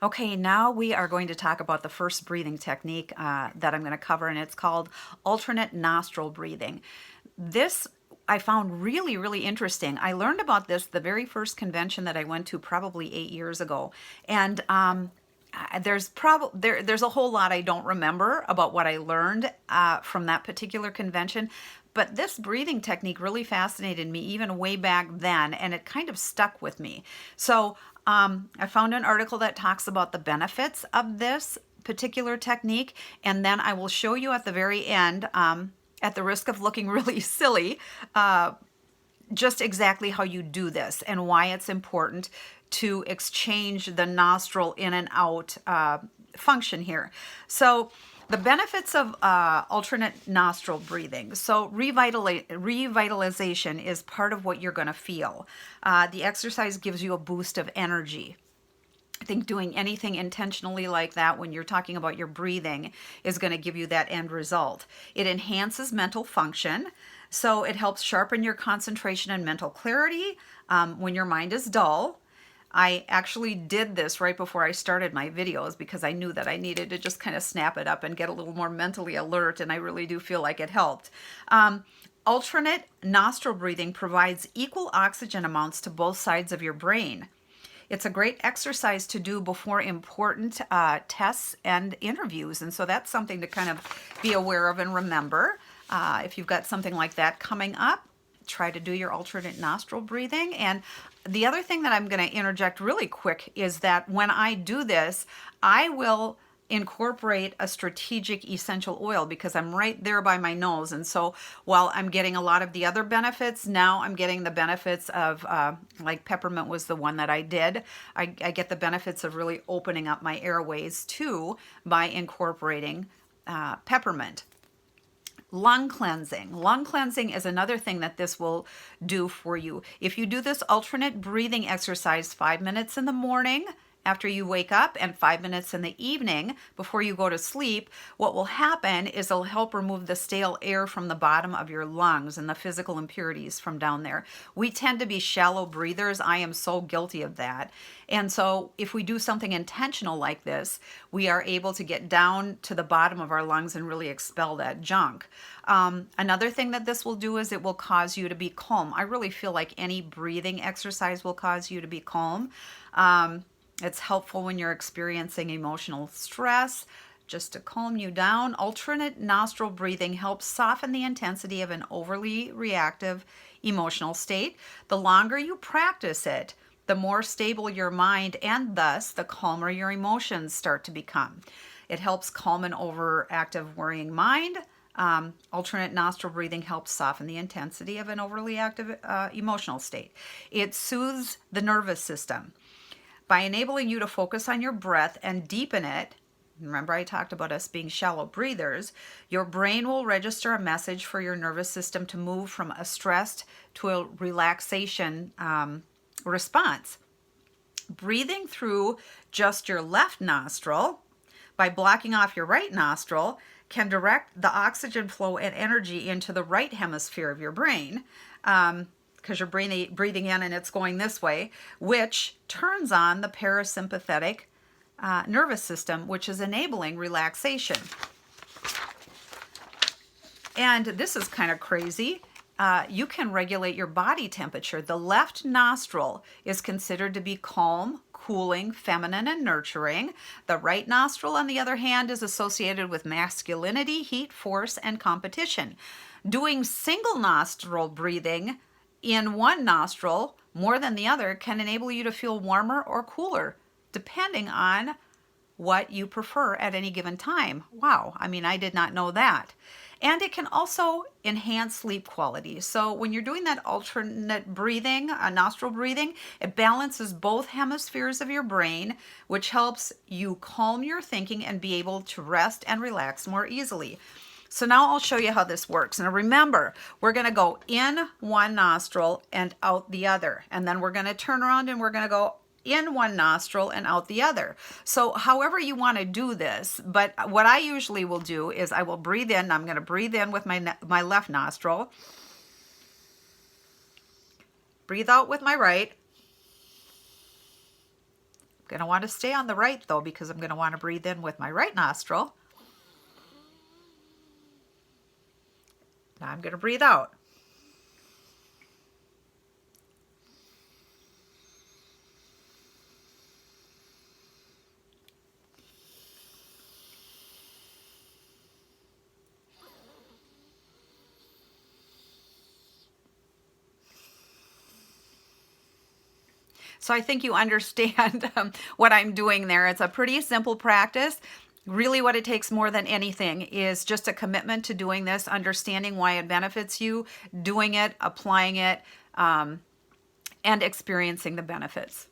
Okay, now we are going to talk about the first breathing technique that I'm going to cover, and it's called alternate nostril breathing. This I found really, really interesting. I learned about this the very first convention that I went to probably 8 years ago, and there's a whole lot I don't remember about what I learned from that particular convention. But this breathing technique really fascinated me even way back then, and it kind of stuck with me. So I found an article that talks about the benefits of this particular technique, and then I will show you at the very end, at the risk of looking really silly, just exactly how you do this and why it's important to exchange the nostril in and out function here. So the benefits of alternate nostril breathing. So revitalization is part of what you're going to feel. The exercise gives you a boost of energy. I think doing anything intentionally like that when you're talking about your breathing is going to give you that end result. It enhances mental function. So it helps sharpen your concentration and mental clarity when your mind is dull. I actually did this right before I started my videos because I knew that I needed to just kind of snap it up and get a little more mentally alert, and I really do feel like it helped. Alternate nostril breathing provides equal oxygen amounts to both sides of your brain. It's a great exercise to do before important tests and interviews, and so that's something to kind of be aware of and remember. If you've got something like that coming up, try to do your alternate nostril breathing. And the other thing that I'm going to interject really quick is that when I do this, I will incorporate a strategic essential oil because I'm right there by my nose. And so while I'm getting a lot of the other benefits, now I'm getting the benefits of, like peppermint was the one that I did. I get the benefits of really opening up my airways too by incorporating peppermint. Lung cleansing. Lung cleansing is another thing that this will do for you. If you do this alternate breathing exercise 5 minutes in the morning after you wake up and 5 minutes in the evening before you go to sleep, what will happen is it'll help remove the stale air from the bottom of your lungs and the physical impurities from down there. We tend to be shallow breathers. I am so guilty of that. And so if we do something intentional like this, we are able to get down to the bottom of our lungs and really expel that junk. Another thing that this will do is it will cause you to be calm. I really feel like any breathing exercise will cause you to be calm. It's helpful when you're experiencing emotional stress, just to calm you down. Alternate nostril breathing helps soften the intensity of an overly reactive emotional state. The longer you practice it, the more stable your mind, and thus the calmer your emotions start to become. It helps calm an overactive, worrying mind. Alternate nostril breathing helps soften the intensity of an overly active emotional state. It soothes the nervous system. By enabling you to focus on your breath and deepen it, remember I talked about us being shallow breathers, your brain will register a message for your nervous system to move from a stressed to a relaxation response. Breathing through just your left nostril by blocking off your right nostril can direct the oxygen flow and energy into the right hemisphere of your brain. Because you're breathing in and it's going this way, which turns on the parasympathetic nervous system, which is enabling relaxation. And this is kind of crazy. You can regulate your body temperature. The left nostril is considered to be calm, cooling, feminine, and nurturing. The right nostril, on the other hand, is associated with masculinity, heat, force, and competition. Doing single nostril breathing in one nostril more than the other can enable you to feel warmer or cooler, depending on what you prefer at any given time. Wow, I mean, I did not know that. And it can also enhance sleep quality. So when you're doing that alternate breathing, nostril breathing, it balances both hemispheres of your brain, which helps you calm your thinking and be able to rest and relax more easily. So now I'll show you how this works. And remember, we're going to go in one nostril and out the other. And then we're going to turn around and we're going to go in one nostril and out the other. So however you want to do this, but what I usually will do is I will breathe in. I'm going to breathe in with my left nostril. Breathe out with my right. Going to want to stay on the right though, because I'm going to want to breathe in with my right nostril. Now I'm going to breathe out. So I think you understand what I'm doing there. It's a pretty simple practice. Really what it takes more than anything is just a commitment to doing this, understanding why it benefits you, doing it, applying it, and experiencing the benefits.